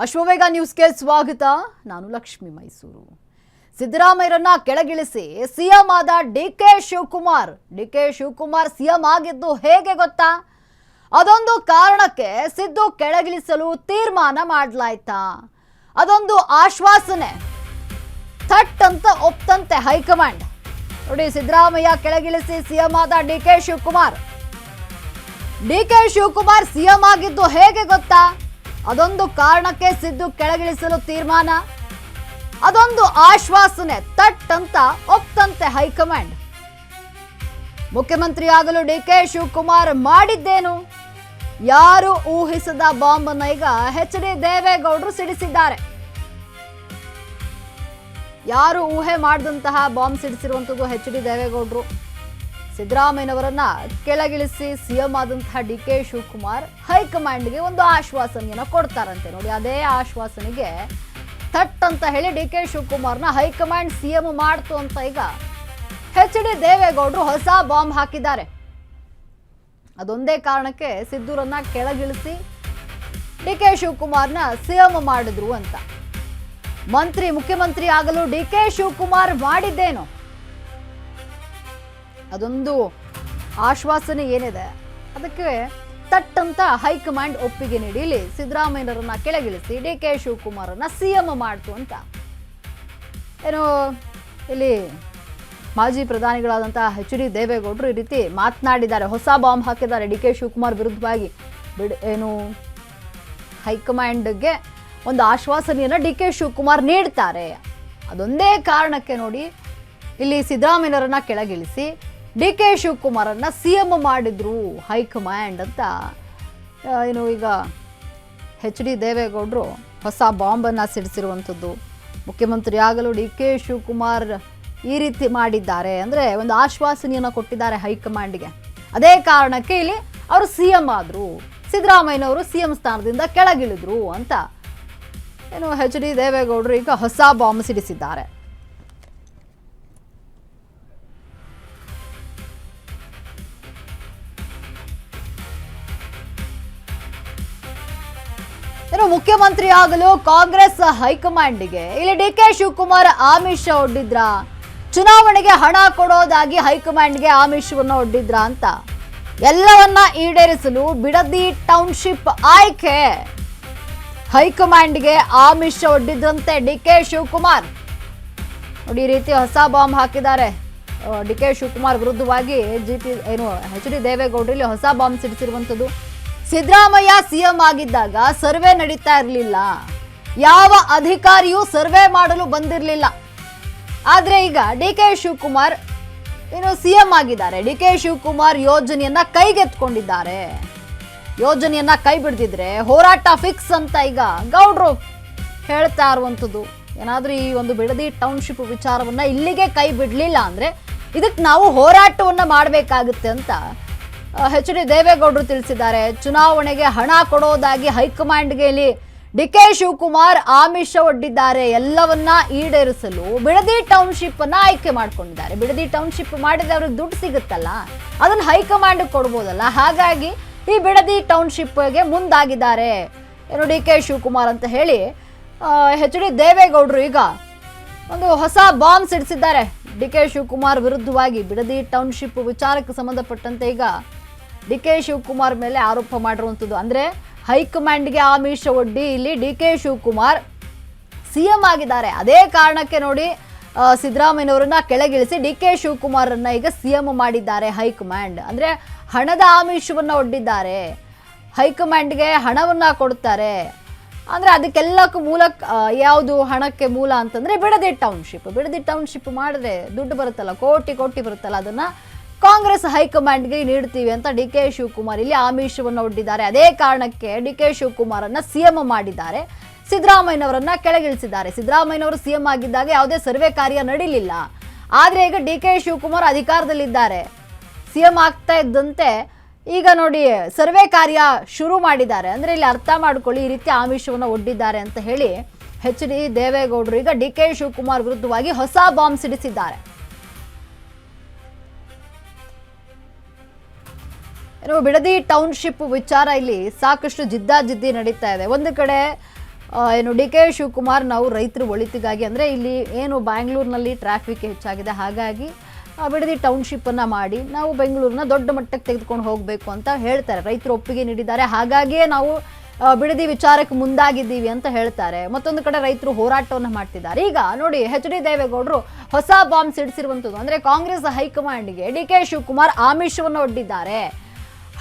ಅಶ್ವವೇಗ ನ್ಯೂಸ್ಗೆ ಸ್ವಾಗತ. ನಾನು ಲಕ್ಷ್ಮಿ ಮೈಸೂರು. ಸಿದ್ದರಾಮಯ್ಯರನ್ನ ಕೆಳಗಿಳಿಸಿ ಸಿಎಂ ಆದ ಡಿಕೆ ಶಿವಕುಮಾರ್ ಸಿಎಂ ಆಗಿದ್ದು ಹೇಗೆ ಗೊತ್ತಾ? ಅದೊಂದು ಕಾರಣಕ್ಕೆ ಸಿದ್ದು ಕೆಳಗಿಳಿಸಲು ತೀರ್ಮಾನ ಮಾಡಲಾಯ್ತಾ? ಅದೊಂದು ಆಶ್ವಾಸನೆ ಥಟ್ ಅಂತ ಒಪ್ತಂತೆ ಹೈಕಮಾಂಡ್. ನೋಡಿ, ಸಿದ್ದರಾಮಯ್ಯ ಕೆಳಗಿಳಿಸಿ ಸಿಎಂ ಆದ ಡಿಕೆ ಶಿವಕುಮಾರ್ ಸಿಎಂ ಆಗಿದ್ದು ಹೇಗೆ ಗೊತ್ತಾ? ಅದೊಂದು ಕಾರಣಕ್ಕೆ ಸಿದ್ದು ಕೆಳಗಿಳಿಸಲು ತೀರ್ಮಾನ, ಅದೊಂದು ಆಶ್ವಾಸನೆ ಥಟ್ ಅಂತ ಒಪ್ತಂತೆ ಹೈಕಮಾಂಡ್. ಮುಖ್ಯಮಂತ್ರಿ ಆಗಲು ಡಿಕೆ ಶಿವಕುಮಾರ್ ಮಾಡಿದ್ದೇನು? ಯಾರು ಊಹಿಸದ ಬಾಂಬ್ ಅನ್ನ ಈಗ ಎಚ್.ಡಿ. ದೇವೇಗೌಡರು ಸಿಡಿಸಿದ್ದಾರೆ. ಯಾರು ಊಹೆ ಮಾಡಿದಂತಹ ಬಾಂಬ್ ಸಿಡಿಸಿರುವಂಥದ್ದು ಎಚ್.ಡಿ. ದೇವೇಗೌಡರು. ಸಿದ್ದರಾಮಯ್ಯನವರನ್ನ ಕೆಳಗಿಳಿಸಿ ಸಿಎಂ ಆದಂತಹ ಡಿಕೆ ಶಿವಕುಮಾರ್ ಹೈಕಮಾಂಡ್ಗೆ ಒಂದು ಆಶ್ವಾಸನೆಯನ್ನ ಕೊಡ್ತಾರಂತೆ. ನೋಡಿ, ಅದೇ ಆಶ್ವಾಸನೆಗೆ ಥಟ್ ಅಂತ ಹೇಳಿ ಡಿಕೆ ಶಿವಕುಮಾರ್ನ ಹೈಕಮಾಂಡ್ ಸಿಎಂ ಮಾಡ್ತು ಅಂತ ಈಗ ಎಚ್.ಡಿ. ದೇವೇಗೌಡರು ಹೊಸ ಬಾಂಬ್ ಹಾಕಿದ್ದಾರೆ. ಅದೊಂದೇ ಕಾರಣಕ್ಕೆ ಸಿದ್ದೂರನ್ನ ಕೆಳಗಿಳಿಸಿ ಡಿಕೆ ಶಿವಕುಮಾರ್ನ ಸಿಎಂ ಮಾಡಿದ್ರು ಅಂತ. ಮುಖ್ಯಮಂತ್ರಿ ಆಗಲು ಡಿಕೆ ಶಿವಕುಮಾರ್ ಮಾಡಿದ್ದೇನು? ಅದೊಂದು ಆಶ್ವಾಸನೆ ಏನಿದೆ ಅದಕ್ಕೆ ಥಟ್ ಅಂತ ಹೈಕಮಾಂಡ್ ಒಪ್ಪಿಗೆ ನೀಡಿ ಇಲ್ಲಿ ಸಿದ್ದರಾಮಯ್ಯರನ್ನ ಕೆಳಗಿಳಿಸಿ ಡಿಕೆ ಶಿವಕುಮಾರನ್ನ ಸಿಎಂ ಮಾಡ್ತು ಅಂತ. ಏನು, ಇಲ್ಲಿ ಮಾಜಿ ಪ್ರಧಾನಿಗಳಾದಂತಹ ಎಚ್.ಡಿ. ದೇವೇಗೌಡರು ಈ ರೀತಿ ಮಾತನಾಡಿದ್ದಾರೆ. ಹೊಸ ಬಾಂಬ್ ಹಾಕಿದ್ದಾರೆ ಡಿಕೆ ಶಿವಕುಮಾರ್ ವಿರುದ್ಧವಾಗಿ. ಹೈಕಮಾಂಡ್ಗೆ ಒಂದು ಆಶ್ವಾಸನೆಯನ್ನ ಡಿಕೆ ಶಿವಕುಮಾರ್ ನೀಡ್ತಾರೆ. ಅದೊಂದೇ ಕಾರಣಕ್ಕೆ ನೋಡಿ, ಇಲ್ಲಿ ಸಿದ್ದರಾಮಯ್ಯರನ್ನ ಕೆಳಗಿಳಿಸಿ ಡಿಕೆ ಶಿವಕುಮಾರನ್ನ ಸಿಎಂ ಮಾಡಿದ್ರು ಹೈಕಮಾಂಡ್ ಅಂತ ಈಗ ಎಚ್.ಡಿ. ದೇವೇಗೌಡರು ಹೊಸ ಬಾಂಬನ್ನು ಸಿಡಿಸಿರುವಂಥದ್ದು. ಮುಖ್ಯಮಂತ್ರಿ ಆಗಲು ಡಿಕೆ ಶಿವಕುಮಾರ್ ಈ ರೀತಿ ಮಾಡಿದ್ದಾರೆ ಅಂದರೆ ಒಂದು ಆಶ್ವಾಸನೆಯನ್ನು ಕೊಟ್ಟಿದ್ದಾರೆ ಹೈಕಮಾಂಡ್ಗೆ. ಅದೇ ಕಾರಣಕ್ಕೆ ಇಲ್ಲಿ ಅವರು ಸಿಎಂ ಆದರು, ಸಿದ್ದರಾಮಯ್ಯನವರು ಸಿಎಂ ಸ್ಥಾನದಿಂದ ಕೆಳಗಿಳಿದ್ರು ಅಂತ ಎಚ್.ಡಿ. ದೇವೇಗೌಡರು ಈಗ ಹೊಸ ಬಾಂಬ್ ಸಿಡಿಸಿದ್ದಾರೆ. ಮುಖ್ಯಮಂತ್ರಿ ಆಗಲು ಕಾಂಗ್ರೆಸ್ ಹೈಕಮಾಂಡ್ಗೆ ಇಲ್ಲಿ ಡಿಕೆ ಶಿವಕುಮಾರ್ ಆಮಿಷ ಒಡ್ಡಿದ್ರ, ಚುನಾವಣೆಗೆ ಹಣ ಕೊಡೋದಾಗಿ ಹೈಕಮಾಂಡ್ಗೆ ಆಮಿಷವನ್ನು ಒಡ್ಡಿದ್ರ ಅಂತ ಎಲ್ಲವನ್ನ ಈಡೇರಿಸಲು ಬಿಡದಿ ಟೌನ್ಶಿಪ್ ಆಯ್ಕೆ ಹೈಕಮಾಂಡ್ಗೆ ಆಮಿಷ ಒಡ್ಡಿದ್ರಂತೆ ಡಿಕೆ ಶಿವಕುಮಾರ್. ನೋಡಿ, ಈ ರೀತಿ ಹೊಸ ಬಾಂಬ್ ಹಾಕಿದ್ದಾರೆ ಡಿಕೆ ಶಿವಕುಮಾರ್ ವಿರುದ್ಧವಾಗಿ. ಎಚ್.ಡಿ. ದೇವೇಗೌಡರು ಇಲ್ಲಿ ಹೊಸ ಬಾಂಬ್ ಸಿಡಿಸಿರುವಂಥದ್ದು. ಸಿದ್ದರಾಮಯ್ಯ ಸಿಎಂ ಆಗಿದ್ದಾಗ ಸರ್ವೆ ನಡೀತಾ ಇರಲಿಲ್ಲ, ಯಾವ ಅಧಿಕಾರಿಯೂ ಸರ್ವೆ ಮಾಡಲು ಬಂದಿರಲಿಲ್ಲ. ಆದ್ರೆ ಈಗ ಡಿಕೆ ಶಿವಕುಮಾರ್ ಸಿಎಂ ಆಗಿದ್ದಾರೆ. ಡಿಕೆ ಶಿವಕುಮಾರ್ ಯೋಜನೆಯನ್ನ ಕೈಗೆತ್ಕೊಂಡಿದ್ದಾರೆ. ಯೋಜನೆಯನ್ನ ಕೈ ಬಿಡ್ದಿದ್ರೆ ಹೋರಾಟ ಫಿಕ್ಸ್ ಅಂತ ಈಗ ಗೌಡ್ರು ಹೇಳ್ತಾ ಇರುವಂಥದ್ದು. ಏನಾದ್ರೂ ಈ ಒಂದು ಬಿಡದಿ ಟೌನ್ಶಿಪ್ ವಿಚಾರವನ್ನ ಇಲ್ಲಿಗೆ ಕೈ ಬಿಡ್ಲಿಲ್ಲ ಅಂದ್ರೆ ಇದಕ್ಕೆ ನಾವು ಹೋರಾಟವನ್ನ ಮಾಡಬೇಕಾಗುತ್ತೆ ಅಂತ ಎಚ್.ಡಿ. ದೇವೇಗೌಡರು ತಿಳಿಸಿದ್ದಾರೆ. ಚುನಾವಣೆಗೆ ಹಣ ಕೊಡೋದಾಗಿ ಹೈಕಮಾಂಡ್ಗೆ ಇಲ್ಲಿ ಡಿಕೆ ಶಿವಕುಮಾರ್ ಆಮಿಷ ಒಡ್ಡಿದ್ದಾರೆ. ಎಲ್ಲವನ್ನ ಈಡೇರಿಸಲು ಬಿಡದಿ ಟೌನ್ಶಿಪ್ ಅನ್ನ ಆಯ್ಕೆ ಮಾಡ್ಕೊಂಡಿದ್ದಾರೆ. ಬಿಡದಿ ಟೌನ್ಶಿಪ್ ಮಾಡಿದ್ರೆ ಅವ್ರಿಗೆ ದುಡ್ಡು ಸಿಗುತ್ತಲ್ಲ, ಅದನ್ನ ಹೈಕಮಾಂಡ್ ಕೊಡ್ಬೋದಲ್ಲ. ಹಾಗಾಗಿ ಈ ಬಿಡದಿ ಟೌನ್ಶಿಪ್ಗೆ ಮುಂದಾಗಿದ್ದಾರೆ ಡಿಕೆ ಶಿವಕುಮಾರ್ ಅಂತ ಹೇಳಿ ಎಚ್.ಡಿ. ದೇವೇಗೌಡರು ಈಗ ಒಂದು ಹೊಸ ಬಾಂಬ್ ಸಿಡಿಸಿದ್ದಾರೆ ಡಿಕೆ ಶಿವಕುಮಾರ್ ವಿರುದ್ಧವಾಗಿ. ಬಿಡದಿ ಟೌನ್ಶಿಪ್ ವಿಚಾರಕ್ಕೆ ಸಂಬಂಧಪಟ್ಟಂತೆ ಈಗ ಡಿಕೆ ಶಿವಕುಮಾರ್ ಮೇಲೆ ಆರೋಪ ಮಾಡಿರುವಂಥದ್ದು. ಅಂದರೆ ಹೈಕಮಾಂಡ್ಗೆ ಆಮಿಷ ಒಡ್ಡಿ ಇಲ್ಲಿ ಡಿಕೆ ಶಿವಕುಮಾರ್ ಸಿಎಂ ಆಗಿದ್ದಾರೆ. ಅದೇ ಕಾರಣಕ್ಕೆ ನೋಡಿ, ಸಿದ್ದರಾಮಯ್ಯನವರನ್ನ ಕೆಳಗಿಳಿಸಿ ಡಿಕೆ ಶಿವಕುಮಾರನ್ನ ಈಗ ಸಿಎಂ ಮಾಡಿದ್ದಾರೆ ಹೈಕಮಾಂಡ್. ಅಂದರೆ ಹಣದ ಆಮಿಷವನ್ನ ಒಡ್ಡಿದ್ದಾರೆ, ಹೈಕಮಾಂಡ್ಗೆ ಹಣವನ್ನ ಕೊಡ್ತಾರೆ. ಅಂದರೆ ಅದಕ್ಕೆಲ್ಲಕ್ಕೂ ಮೂಲ ಯಾವುದು, ಹಣಕ್ಕೆ ಮೂಲ ಅಂತಂದರೆ ಬಿಡದಿ ಟೌನ್ಶಿಪ್ ಮಾಡಿದ್ರೆ ದುಡ್ಡು ಬರುತ್ತಲ್ಲ, ಕೋಟಿ ಬರುತ್ತಲ್ಲ, ಅದನ್ನು ಕಾಂಗ್ರೆಸ್ ಹೈಕಮಾಂಡ್ಗೆ ನೀಡ್ತೀವಿ ಅಂತ ಡಿಕೆ ಶಿವಕುಮಾರ್ ಇಲ್ಲಿ ಆಮಿಷವನ್ನು ಒಡ್ಡಿದ್ದಾರೆ. ಅದೇ ಕಾರಣಕ್ಕೆ ಡಿಕೆ ಶಿವಕುಮಾರನ್ನ ಸಿಎಂ ಮಾಡಿದ್ದಾರೆ, ಸಿದ್ದರಾಮಯ್ಯನವರನ್ನ ಕೆಳಗಿಳಿಸಿದ್ದಾರೆ. ಸಿದ್ದರಾಮಯ್ಯನವರು ಸಿಎಂ ಆಗಿದ್ದಾಗ ಯಾವುದೇ ಸರ್ವೆ ಕಾರ್ಯ ನಡೀಲಿಲ್ಲ. ಆದರೆ ಈಗ ಡಿಕೆ ಶಿವಕುಮಾರ್ ಅಧಿಕಾರದಲ್ಲಿದ್ದಾರೆ, ಸಿಎಂ ಆಗ್ತಾ ಇದ್ದಂತೆ ಈಗ ನೋಡಿ ಸರ್ವೆ ಕಾರ್ಯ ಶುರು ಮಾಡಿದ್ದಾರೆ. ಅಂದರೆ ಇಲ್ಲಿ ಅರ್ಥ ಮಾಡ್ಕೊಳ್ಳಿ, ಈ ರೀತಿ ಆಮಿಷವನ್ನು ಒಡ್ಡಿದ್ದಾರೆ ಅಂತ ಹೇಳಿ ಎಚ್.ಡಿ. ದೇವೇಗೌಡರು ಈಗ ಡಿಕೆ ಶಿವಕುಮಾರ್ ವಿರುದ್ಧವಾಗಿ ಹೊಸ ಬಾಂಬ್ ಸಿಡಿಸಿದ್ದಾರೆ. ಬಿಡದಿ ಟೌನ್ಶಿಪ್ ವಿಚಾರ ಇಲ್ಲಿ ಸಾಕಷ್ಟು ಜಿದ್ದಾಜಿದ್ದಿ ನಡೀತಾ ಇದೆ. ಒಂದು ಕಡೆ ಏನು ಡಿ ಕೆ ಶಿವಕುಮಾರ್ ನಾವು ರೈತರ ಒಳಿತಿಗಾಗಿ ಅಂದರೆ ಇಲ್ಲಿ ಏನು ಬ್ಯಾಂಗ್ಳೂರಿನಲ್ಲಿ ಟ್ರಾಫಿಕ್ ಹೆಚ್ಚಾಗಿದೆ, ಹಾಗಾಗಿ ಬಿಡದಿ ಟೌನ್ಶಿಪ್ಪನ್ನು ಮಾಡಿ ನಾವು ಬೆಂಗಳೂರನ್ನ ದೊಡ್ಡ ಮಟ್ಟಕ್ಕೆ ತೆಗೆದುಕೊಂಡು ಹೋಗಬೇಕು ಅಂತ ಹೇಳ್ತಾರೆ. ರೈತರು ಒಪ್ಪಿಗೆ ನೀಡಿದ್ದಾರೆ, ಹಾಗಾಗಿಯೇ ನಾವು ಬಿಡದಿ ವಿಚಾರಕ್ಕೆ ಮುಂದಾಗಿದ್ದೀವಿ ಅಂತ ಹೇಳ್ತಾರೆ. ಮತ್ತೊಂದು ಕಡೆ ರೈತರು ಹೋರಾಟವನ್ನು ಮಾಡ್ತಿದ್ದಾರೆ. ಈಗ ನೋಡಿ, ಎಚ್ ಡಿ ದೇವೇಗೌಡರು ಹೊಸ ಬಾಂಬ್ ಸಿಡಿಸಿರುವಂಥದ್ದು. ಅಂದರೆ ಕಾಂಗ್ರೆಸ್ ಹೈಕಮಾಂಡ್ಗೆ ಡಿ ಕೆ ಶಿವಕುಮಾರ್ ಆಮಿಷವನ್ನು ಒಡ್ಡಿದ್ದಾರೆ,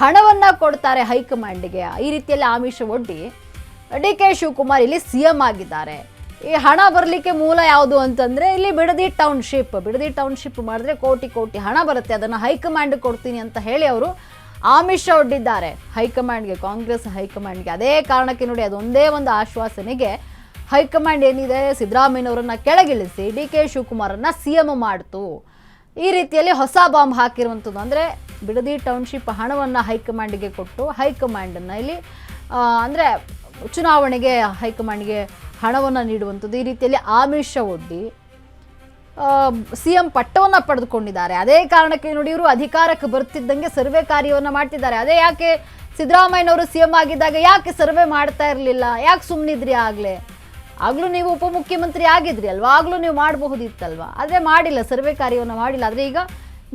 ಹಣವನ್ನ ಕೊಡ್ತಾರೆ ಹೈಕಮಾಂಡ್ಗೆ. ಈ ರೀತಿಯಲ್ಲಿ ಆಮಿಷ ಒಡ್ಡಿ ಡಿ ಕೆ ಶಿವಕುಮಾರ್ ಇಲ್ಲಿ ಸಿಎಂ ಆಗಿದ್ದಾರೆ. ಈ ಹಣ ಬರಲಿಕ್ಕೆ ಮೂಲ ಯಾವುದು ಅಂತಂದ್ರೆ ಇಲ್ಲಿ ಬಿಡದಿ ಟೌನ್ಶಿಪ್ ಮಾಡಿದ್ರೆ ಕೋಟಿ ಕೋಟಿ ಹಣ ಬರುತ್ತೆ, ಅದನ್ನು ಹೈಕಮಾಂಡ್ ಕೊಡ್ತೀನಿ ಅಂತ ಹೇಳಿ ಅವರು ಆಮಿಷ ಒಡ್ಡಿದ್ದಾರೆ ಹೈಕಮಾಂಡ್ಗೆ, ಕಾಂಗ್ರೆಸ್ ಹೈಕಮಾಂಡ್ಗೆ. ಅದೇ ಕಾರಣಕ್ಕೆ ನೋಡಿ, ಅದೊಂದೇ ಒಂದು ಆಶ್ವಾಸನೆಗೆ ಹೈಕಮಾಂಡ್ ಏನಿದೆ ಸಿದ್ದರಾಮಯ್ಯನವರನ್ನ ಕೆಳಗಿಳಿಸಿ ಡಿ ಕೆ ಶಿವಕುಮಾರನ್ನ ಸಿಎಂ ಮಾಡ್ತು. ಈ ರೀತಿಯಲ್ಲಿ ಹೊಸ ಬಾಂಬ್ ಹಾಕಿರುವಂಥದ್ದು. ಅಂದರೆ ಬಿಡದಿ ಟೌನ್ಶಿಪ್ ಹಣವನ್ನು ಹೈಕಮಾಂಡ್ಗೆ ಕೊಟ್ಟು ಹೈಕಮಾಂಡನ್ನು ಇಲ್ಲಿ ಅಂದರೆ ಚುನಾವಣೆಗೆ ಹೈಕಮಾಂಡ್ಗೆ ಹಣವನ್ನು ನೀಡುವಂಥದ್ದು. ಈ ರೀತಿಯಲ್ಲಿ ಆಮಿಷ ಒಡ್ಡಿ ಸಿಎಂ ಪಟ್ಟವನ್ನು ಪಡೆದುಕೊಂಡಿದ್ದಾರೆ. ಅದೇ ಕಾರಣಕ್ಕೆ ನೋಡಿ, ಇವರು ಅಧಿಕಾರಕ್ಕೆ ಬರ್ತಿದ್ದಂಗೆ ಸರ್ವೆ ಕಾರ್ಯವನ್ನು ಮಾಡ್ತಿದ್ದಾರೆ. ಅದೇ ಯಾಕೆ ಸಿದ್ದರಾಮಯ್ಯನವರು ಸಿಎಂ ಆಗಿದ್ದಾಗ ಯಾಕೆ ಸರ್ವೆ ಮಾಡ್ತಾ ಇರಲಿಲ್ಲ, ಯಾಕೆ ಸುಮ್ಮನಿದ್ರಿ? ಆಗಲೂ ನೀವು ಉಪಮುಖ್ಯಮಂತ್ರಿ ಆಗಿದ್ರಿ ಅಲ್ವಾ, ಆಗಲೂ ನೀವು ಮಾಡಬಹುದಿತ್ತಲ್ವಾ, ಆದರೆ ಮಾಡಿಲ್ಲ, ಸರ್ವೆ ಕಾರ್ಯವನ್ನು ಮಾಡಿಲ್ಲ. ಆದರೆ ಈಗ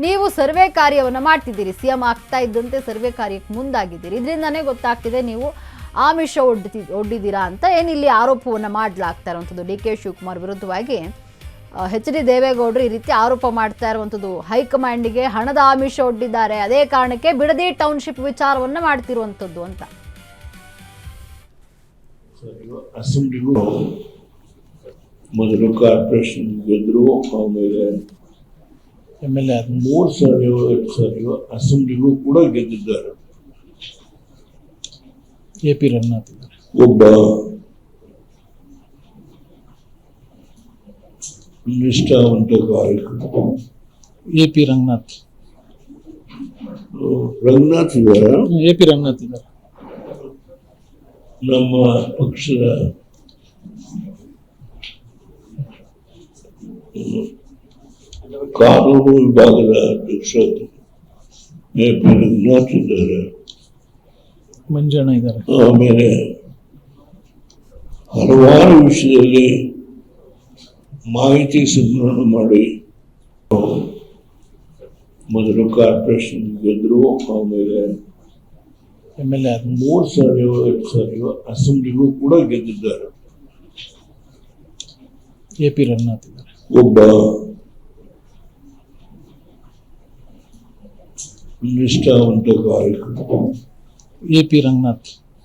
ನೀವು ಸರ್ವೆ ಕಾರ್ಯವನ್ನು ಮಾಡ್ತಿದ್ದೀರಿ, ಸಿಎಂ ಆಗ್ತಾ ಇದ್ದಂತೆ ಸರ್ವೆ ಕಾರ್ಯಕ್ಕೆ ಮುಂದಾಗಿದ್ದೀರಿ. ಇದರಿಂದನೇ ಗೊತ್ತಾಗ್ತಿದೆ ನೀವು ಆಮಿಷ ಒಡ್ಡಿದ್ದೀರಾ ಅಂತ ಏನಿಲ್ಲಿ ಆರೋಪವನ್ನು ಮಾಡಲಾಗ್ತಾ ಇರುವಂಥದ್ದು. ಡಿ ಕೆ ಶಿವಕುಮಾರ್ ವಿರುದ್ಧವಾಗಿ ಎಚ್ ಡಿ ದೇವೇಗೌಡರು ಈ ರೀತಿ ಆರೋಪ ಮಾಡ್ತಾ ಇರುವಂಥದ್ದು. ಹೈಕಮಾಂಡ್ಗೆ ಹಣದ ಆಮಿಷ ಒಡ್ಡಿದ್ದಾರೆ, ಅದೇ ಕಾರಣಕ್ಕೆ ಬಿಡದಿ ಟೌನ್ಶಿಪ್ ವಿಚಾರವನ್ನು ಮಾಡ್ತಿರುವಂಥದ್ದು ಅಂತ. ಅಸೆಂಬ್ಲಿಗೂ ಮೊದಲು ಕಾರ್ಪೊರೇಷನ್ ಗೆದ್ರು, ಆಮೇಲೆ MLA 3 ಸಾರಿ ಅಸೆಂಬ್ಲಿಗೂ ಕೂಡ ಗೆದ್ದಿದ್ದಾರೆ. AP ರಂಗನಾಥ್ ಇದ್ದಾರೆ. ಒಬ್ಬ ನಿಷ್ಠಾವಂತ ಕಾರ್ಯಕರ್ತ AP ರಂಗನಾಥ್ ಇದ್ದಾರೆ. AP ರಂಗನಾಥ್ ಇದ್ದಾರೆ. ನಮ್ಮ ಪಕ್ಷದ ಕಾನೂನು ವಿಭಾಗದ ಅಧ್ಯಕ್ಷ AP ರಂಗನಾಥ್ ಇದ್ದಾರೆ. ಮಂಜಣ್ಣ ಇದ್ದಾರೆ. ಆಮೇಲೆ ಹಲವಾರು ವಿಷಯದಲ್ಲಿ ಮಾಹಿತಿ ಸಂಗ್ರಹಣ ಮಾಡಿ ಮೊದಲು ಕಾರ್ಪೊರೇಷನ್ ಗೆದ್ರು, ಆಮೇಲೆ MLA 3 ಸಾರಿ ಅಸೆಂಬ್ಲಿಗೂ ಕೂಡ ಗೆದ್ದಿದ್ದಾರೆ. AP ರಂಗನಾಥ್ ಇದ್ದಾರೆ. ಒಬ್ಬ ನಿಷ್ಠಾವಂತ ಕಾರ್ಯಕರ್ತ AP ರಂಗನಾಥ್